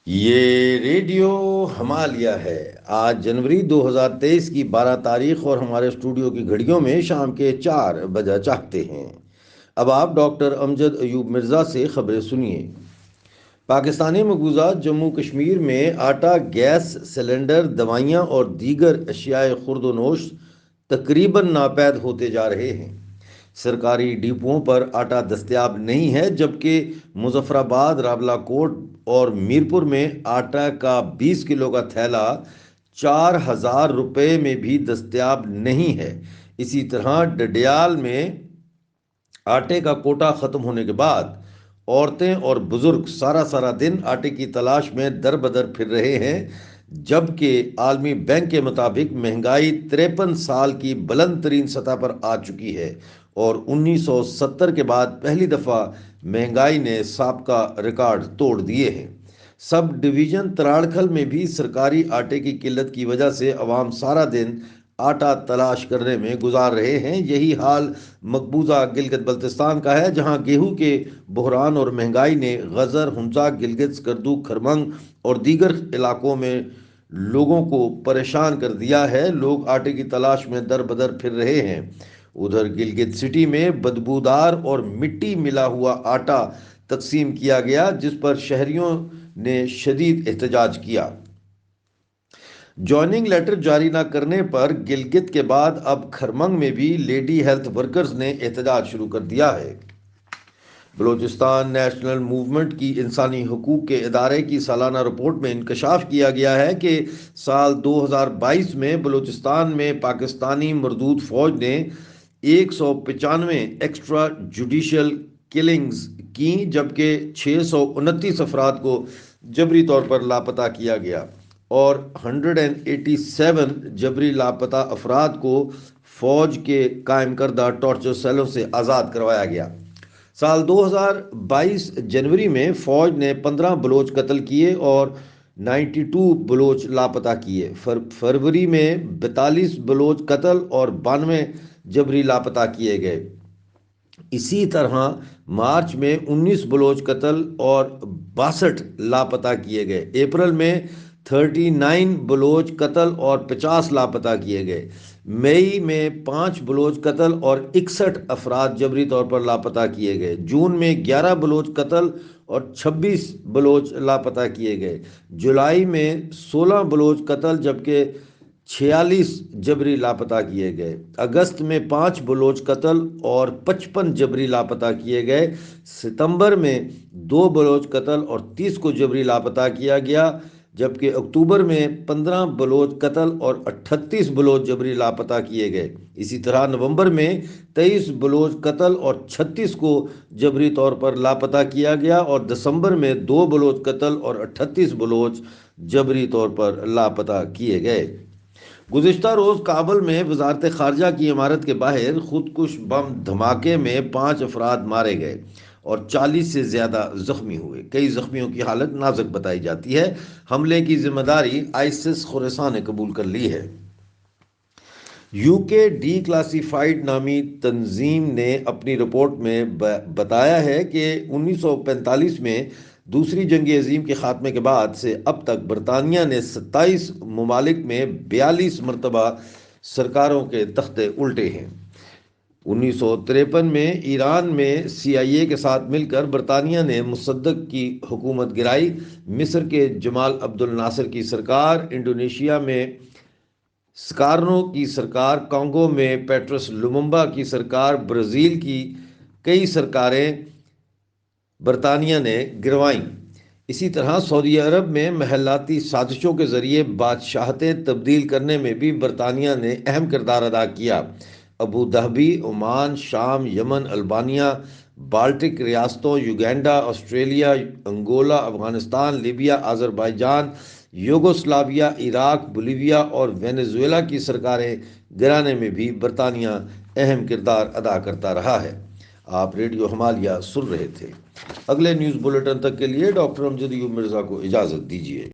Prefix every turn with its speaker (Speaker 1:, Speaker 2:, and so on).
Speaker 1: یہ ریڈیو ہمالیہ ہے۔ آج جنوری 2023 کی 12 تاریخ اور ہمارے اسٹوڈیو کی گھڑیوں میں شام کے 4 بجا چاہتے ہیں۔ اب آپ ڈاکٹر امجد ایوب مرزا سے خبریں سنیے۔ پاکستانی مقبوضات جموں کشمیر میں آٹا، گیس سلنڈر، دوائیاں اور دیگر اشیاء خورد و نوش تقریباً ناپید ہوتے جا رہے ہیں۔ سرکاری ڈپوؤں پر آٹا دستیاب نہیں ہے، جبکہ مظفر آباد، راولا کوٹ اور میرپور میں آٹا کا 20 کلو کا تھیلا 4,000 روپے میں بھی دستیاب نہیں ہے۔ اسی طرح ڈڈیال میں آٹے کا کوٹا ختم ہونے کے بعد عورتیں اور بزرگ سارا دن آٹے کی تلاش میں در بدر پھر رہے ہیں، جبکہ عالمی بینک کے مطابق مہنگائی 53 سال کی بلند ترین سطح پر آ چکی ہے اور 1970 کے بعد پہلی دفعہ مہنگائی نے سابقہ ریکارڈ توڑ دیے ہیں۔ سب ڈویژن تراڑکھل میں بھی سرکاری آٹے کی قلت کی وجہ سے عوام سارا دن آٹا تلاش کرنے میں گزار رہے ہیں۔ یہی حال مقبوضہ گلگت بلتستان کا ہے، جہاں گیہوں کے بحران اور مہنگائی نے غزر، ہنزا، گلگت، سکردو، کھرمنگ اور دیگر علاقوں میں لوگوں کو پریشان کر دیا ہے۔ لوگ آٹے کی تلاش میں در بدر پھر رہے ہیں۔ ادھر گلگت سٹی میں بدبودار اور مٹی ملا ہوا آٹا تقسیم کیا گیا، جس پر شہریوں نے شدید احتجاج کیا۔ جوائننگ لیٹر جاری نہ کرنے پر گلگت کے بعد اب کھرمنگ میں بھی لیڈی ہیلتھ ورکرز نے احتجاج شروع کر دیا ہے۔ بلوچستان نیشنل موومنٹ کی انسانی حقوق کے ادارے کی سالانہ رپورٹ میں انکشاف کیا گیا ہے کہ سال 2022 میں بلوچستان میں پاکستانی مردود فوج نے 195 ایکسٹرا جوڈیشل کلنگز کی، جبکہ 629 افراد کو جبری طور پر لاپتہ کیا گیا اور 187 جبری لاپتہ افراد کو فوج کے قائم کردہ ٹارچر سیلوں سے آزاد کروایا گیا۔ سال 2022 جنوری میں فوج نے 15 بلوچ قتل کیے اور 92 بلوچ لاپتہ کیے۔ فروری میں 42 بلوچ قتل اور 92 جبری لاپتہ کیے گئے۔ اسی طرح مارچ میں 19 بلوچ قتل اور 62 لاپتہ کیے گئے۔ اپریل میں 39 بلوچ قتل اور 50 لاپتہ کیے گئے۔ مئی میں 5 بلوچ قتل اور 61 افراد جبری طور پر لاپتہ کیے گئے۔ جون میں 11 بلوچ قتل اور 26 بلوچ لاپتہ کیے گئے۔ جولائی میں 16 بلوچ قتل جبکہ 46 جبری لاپتہ کیے گئے۔ اگست میں 5 بلوچ قتل اور 55 جبری لاپتہ کیے گئے۔ ستمبر میں 2 بلوچ قتل اور 30 کو جبری لاپتہ کیا گیا، جبکہ اکتوبر میں 15 بلوچ قتل اور 38 بلوچ جبری لاپتہ کیے گئے۔ اسی طرح نومبر میں 23 بلوچ قتل اور 36 کو جبری طور پر لاپتہ کیا گیا اور دسمبر میں 2 بلوچ قتل اور 38 بلوچ جبری طور پر لاپتہ کیے گئے۔ گزشتہ روز کابل میں وزارت خارجہ کی عمارت کے باہر خودکش بم دھماکے میں 5 افراد مارے گئے اور 40 سے زیادہ زخمی ہوئے۔ کئی زخمیوں کی حالت نازک بتائی جاتی ہے۔ حملے کی ذمہ داری آئسس خراسان نے قبول کر لی ہے۔ یو کے ڈی کلاسیفائیڈ نامی تنظیم نے اپنی رپورٹ میں بتایا ہے کہ 1945 میں دوسری جنگ عظیم کے خاتمے کے بعد سے اب تک برطانیہ نے 27 ممالک میں 42 مرتبہ سرکاروں کے تختے الٹے ہیں۔ 1953 میں ایران میں CIA کے ساتھ مل کر برطانیہ نے مصدق کی حکومت گرائی۔ مصر کے جمال عبد الناصر کی سرکار، انڈونیشیا میں سکارنو کی سرکار، کانگو میں پیٹرس لوممبا کی سرکار، برازیل کی کئی سرکاریں برطانیہ نے گروائیں۔ اسی طرح سعودی عرب میں محلاتی سازشوں کے ذریعے بادشاہتیں تبدیل کرنے میں بھی برطانیہ نے اہم کردار ادا کیا۔ ابوظہبی، عمان، شام، یمن، البانیہ، بالٹک ریاستوں، Uganda, Australia, Angola, Afghanistan, Libya, Azerbaijan, Yugoslavia, Iraq, Bolivia اور وینزویلا کی سرکاریں گرانے میں بھی برطانیہ اہم کردار ادا کرتا رہا ہے۔ آپ ریڈیو ہمالیہ سن رہے تھے۔ اگلے نیوز بلیٹن تک کے لیے ڈاکٹر امجد ایوب مرزا کو اجازت دیجیے۔